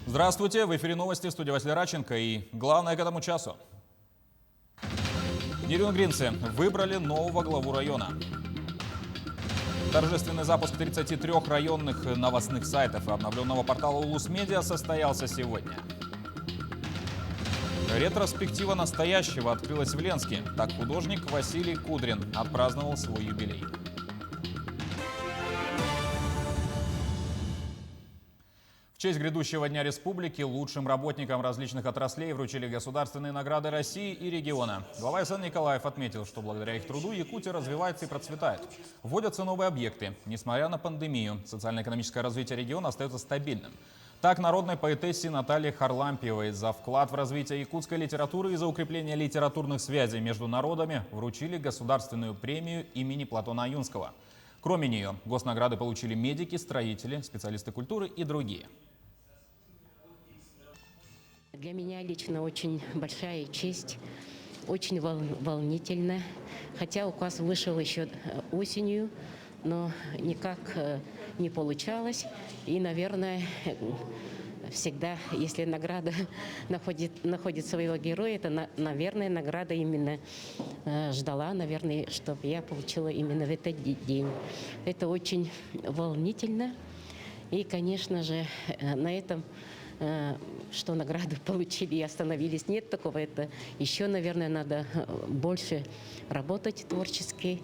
Здравствуйте, в эфире новости, в студии Василий Раченко и главное к этому часу. Нерюнгринцы выбрали нового главу района. Торжественный запуск 33 районных новостных сайтов и обновленного портала «Улус-Медиа» состоялся сегодня. Ретроспектива настоящего открылась в Ленске. Так художник Василий Кудрин отпраздновал свой юбилей. В честь грядущего Дня Республики лучшим работникам различных отраслей вручили государственные награды России и региона. Глава СН Николаев отметил, что благодаря их труду Якутия развивается и процветает. Вводятся новые объекты. Несмотря на пандемию, социально-экономическое развитие региона остается стабильным. Так, народной поэтессе Наталье Харлампиевой за вклад в развитие якутской литературы и за укрепление литературных связей между народами вручили государственную премию имени Платона Аюнского. Кроме нее, госнаграды получили медики, строители, специалисты культуры и другие. Для меня лично очень большая честь, очень волнительно. Хотя указ вышел еще осенью, но никак не получалось. И, наверное, всегда, если награда находит своего героя, это, наверное, награда именно ждала, наверное, чтобы я получила именно в этот день. Это очень волнительно. И, конечно же, на этом, что награду получили и остановились, нет такого. Это еще, наверное, надо больше работать творчески.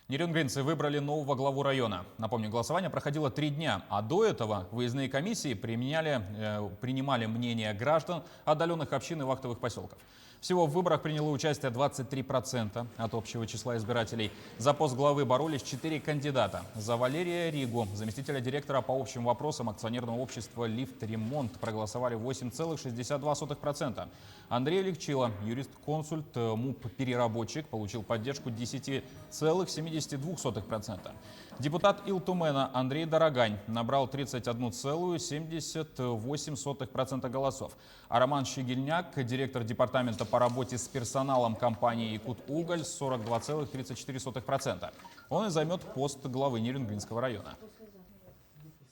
Нерюнгринцы выбрали нового главу района. Напомню, голосование проходило 3 дня, а до этого выездные комиссии принимали мнения граждан отдаленных общин и вахтовых поселков. Всего в выборах приняло участие 23% от общего числа избирателей. За пост главы боролись 4 кандидата. За Валерия Ригу, заместителя директора по общим вопросам акционерного общества «Лифт-ремонт», проголосовали 8,62%. Андрей Легчило, юрист-консульт МУП «Переработчик», получил поддержку 10,72%. Депутат Илтумена Андрей Дорогань набрал 31,78% голосов. А Роман Щегельняк, директор департамента по работе с персоналом компании «Якутуголь», 42,34%. Он и займет пост главы Нерюнгринского района.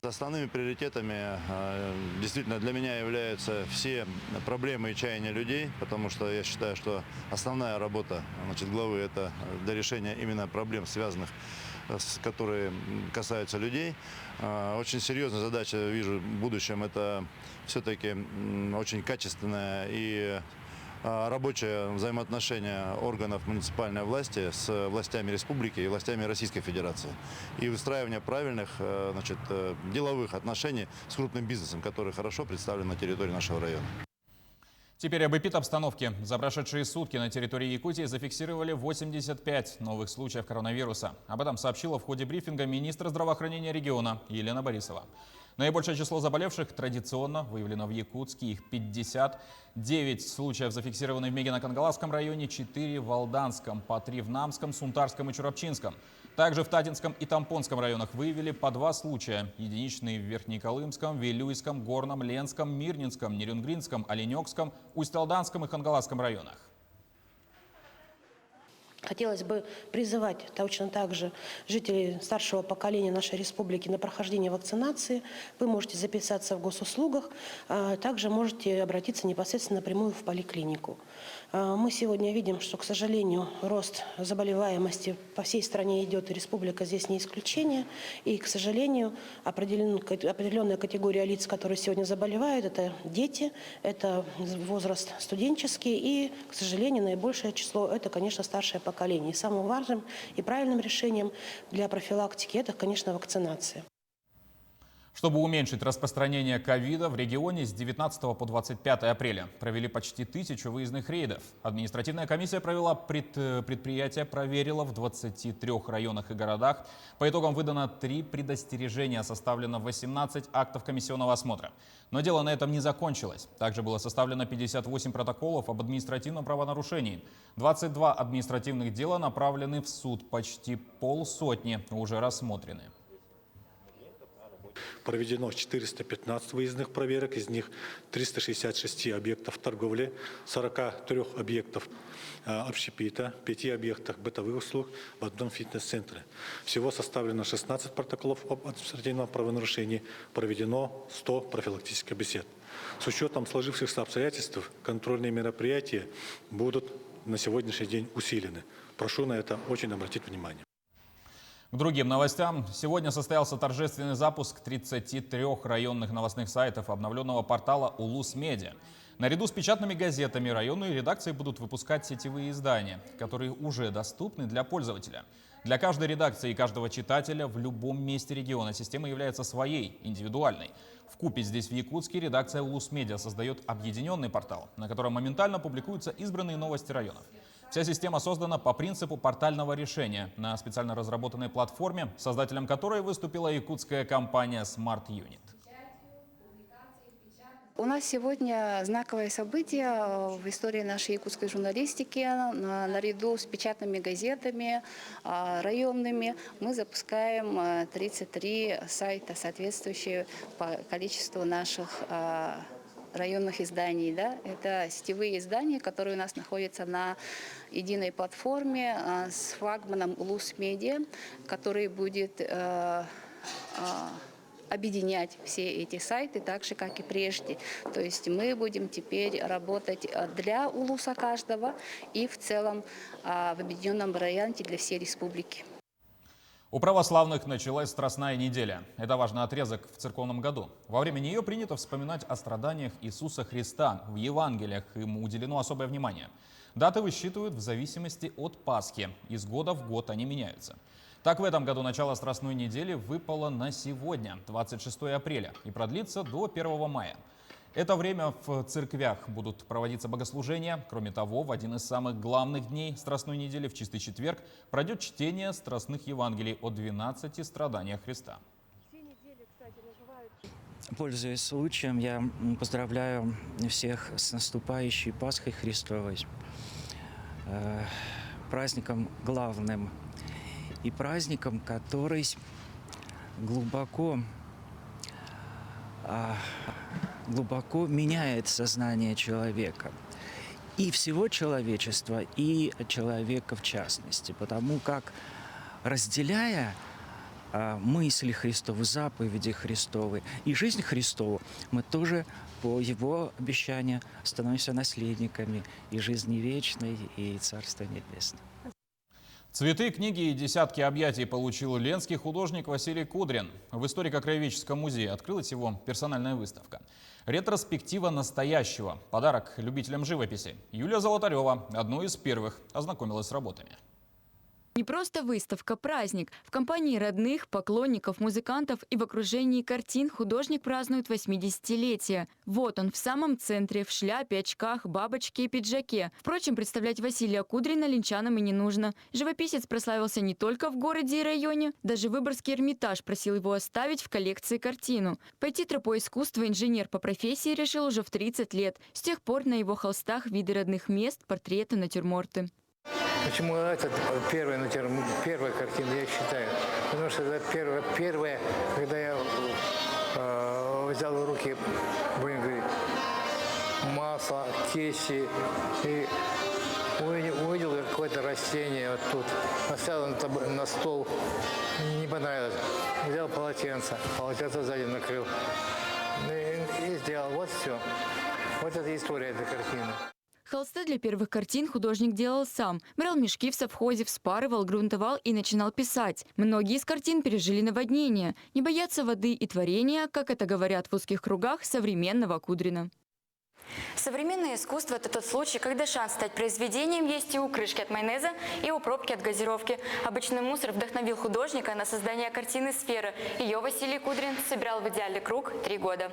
Основными приоритетами действительно для меня являются все проблемы и чаяния людей, потому что я считаю, что основная работа главы – это для решения именно проблем, связанных которые касаются людей. Очень серьезная задача, вижу, в будущем – это все-таки очень качественная и рабочее взаимоотношение органов муниципальной власти с властями республики и властями Российской Федерации. И выстраивание правильных деловых отношений с крупным бизнесом, который хорошо представлен на территории нашего района. Теперь об эпидобстановке. За прошедшие сутки на территории Якутии зафиксировали 85 новых случаев коронавируса. Об этом сообщила в ходе брифинга министр здравоохранения региона Елена Борисова. Наибольшее число заболевших традиционно выявлено в Якутске, их 50. 9 случаев зафиксированы в Мегино-Кангаласском районе, 4 в Алданском, по 3 в Намском, Сунтарском и Чурапчинском. Также в Татинском и Тампонском районах выявили по 2 случая. Единичные в Верхнеколымском, Вилюйском, Горном, Ленском, Мирнинском, Нерюнгринском, Оленёкском, Усть-Алданском и Хангаласском районах. Хотелось бы призывать точно так же жителей старшего поколения нашей республики на прохождение вакцинации. Вы можете записаться в госуслугах, также можете обратиться непосредственно напрямую в поликлинику. Мы сегодня видим, что, к сожалению, рост заболеваемости по всей стране идет, и республика здесь не исключение. И, к сожалению, определенная категория лиц, которые сегодня заболевают, это дети, это возраст студенческий, и, к сожалению, наибольшее число – это, конечно, старшее поколение. И самым важным и правильным решением для профилактики – это, конечно, вакцинация. Чтобы уменьшить распространение ковида, в регионе с 19 по 25 апреля провели почти 1000 выездных рейдов. Административная комиссия провела предприятие, проверила в 23 районах и городах. По итогам выдано 3 предостережения, составлено 18 актов комиссионного осмотра. Но дело на этом не закончилось. Также было составлено 58 протоколов об административном правонарушении. 22 административных дела направлены в суд, почти полсотни уже рассмотрены. проведено 415 выездных проверок, из них 366 объектов торговли, 43 объектов общепита, 5 объектах бытовых услуг, в одном фитнес-центре. Всего составлено 16 протоколов об административном правонарушении, проведено 100 профилактических бесед. С учетом сложившихся обстоятельств контрольные мероприятия будут на сегодняшний день усилены. Прошу на это очень обратить внимание. К другим новостям. Сегодня состоялся торжественный запуск 33 районных новостных сайтов обновленного портала «Улус-Медиа». Наряду с печатными газетами районные редакции будут выпускать сетевые издания, которые уже доступны для пользователя. Для каждой редакции и каждого читателя в любом месте региона система является своей, индивидуальной. Вкупе здесь, в Якутске, редакция «Улус-Медиа» создает объединенный портал, на котором моментально публикуются избранные новости районов. Вся система создана по принципу портального решения на специально разработанной платформе, создателем которой выступила якутская компания Smart Unit. У нас сегодня знаковое событие в истории нашей якутской журналистики. Наряду с печатными газетами районными мы запускаем 33 сайта, соответствующие по количеству наших районных изданий. Да? Это сетевые издания, которые у нас находятся на единой платформе с флагманом «Улус-Медиа», который будет объединять все эти сайты так же, как и прежде. То есть мы будем теперь работать для Улуса каждого и в целом в объединенном варианте для всей республики. У православных началась Страстная неделя. Это важный отрезок в церковном году. Во время нее принято вспоминать о страданиях Иисуса Христа. В Евангелиях ему уделено особое внимание. Даты высчитывают в зависимости от Пасхи. Из года в год они меняются. Так, в этом году начало Страстной недели выпало на сегодня, 26 апреля, и продлится до 1 мая. Это время в церквях будут проводиться богослужения. Кроме того, в один из самых главных дней Страстной недели, в Чистый четверг, пройдет чтение страстных Евангелий о 12 страданиях Христа. Пользуясь случаем, я поздравляю всех с наступающей Пасхой Христовой, праздником главным и праздником, который глубоко меняет сознание человека. И всего человечества, и человека в частности. Потому как, разделяя мысли Христовы, заповеди Христовы и жизнь Христову, мы тоже по Его обещанию становимся наследниками и жизни вечной, и Царства Небесного. Цветы, книги и десятки объятий получил ленский художник Василий Кудрин. В историко-краеведческом музее открылась его персональная выставка. Ретроспектива настоящего. Подарок любителям живописи. Юлия Золотарева, одной из первых, ознакомилась с работами. Не просто выставка, праздник. В компании родных, поклонников, музыкантов и в окружении картин художник празднует 80-летие. Вот он в самом центре, в шляпе, очках, бабочке и пиджаке. Впрочем, представлять Василия Кудрина ленчанам и не нужно. Живописец прославился не только в городе и районе. Даже Выборгский Эрмитаж просил его оставить в коллекции картину. Пойти тропой искусства инженер по профессии решил уже в 30 лет. С тех пор на его холстах виды родных мест, портреты, натюрморты. Почему это первая картина, я считаю? Потому что это первая, когда я взял в руки, будем говорить, масло, кисти и увидел какое-то растение вот тут. Поставил на стол, не понравилось. Взял полотенце сзади накрыл и сделал. Вот все. Вот это история этой картины. Холсты для первых картин художник делал сам. Брал мешки в совхозе, вспарывал, грунтовал и начинал писать. Многие из картин пережили наводнение. Не боятся воды и творения, как это говорят в узких кругах, современного Кудрина. Современное искусство – это тот случай, когда шанс стать произведением есть и у крышки от майонеза, и у пробки от газировки. Обычный мусор вдохновил художника на создание картины «Сфера». Ее Василий Кудрин собирал в идеальный круг 3 года.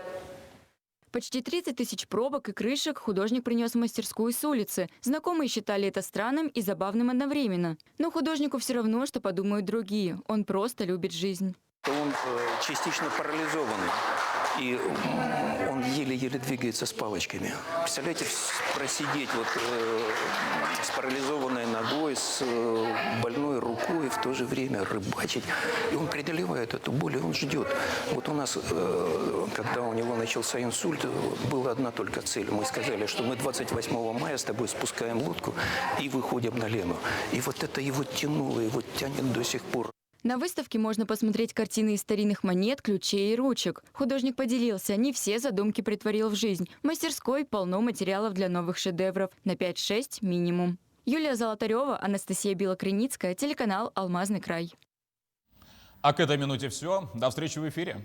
Почти 30 тысяч пробок и крышек художник принес в мастерскую с улицы. Знакомые считали это странным и забавным одновременно. Но художнику все равно, что подумают другие. Он просто любит жизнь. Он частично парализованный. и он еле-еле двигается с палочками. Представляете, просидеть вот с парализованной ногой, с больной рукой, и в то же время рыбачить. И он преодолевает эту боль, и он ждет. Вот у нас, когда у него начался инсульт, была одна только цель. Мы сказали, что мы 28 мая с тобой спускаем лодку и выходим на Лену. И вот это его тянуло, его тянет до сих пор. На выставке можно посмотреть картины из старинных монет, ключей и ручек. Художник поделился, не все задумки притворил в жизнь. В мастерской полно материалов для новых шедевров. На 5-6 минимум. Юлия Золотарева, Анастасия Белокреницкая, телеканал «Алмазный край». А к этой минуте все. До встречи в эфире.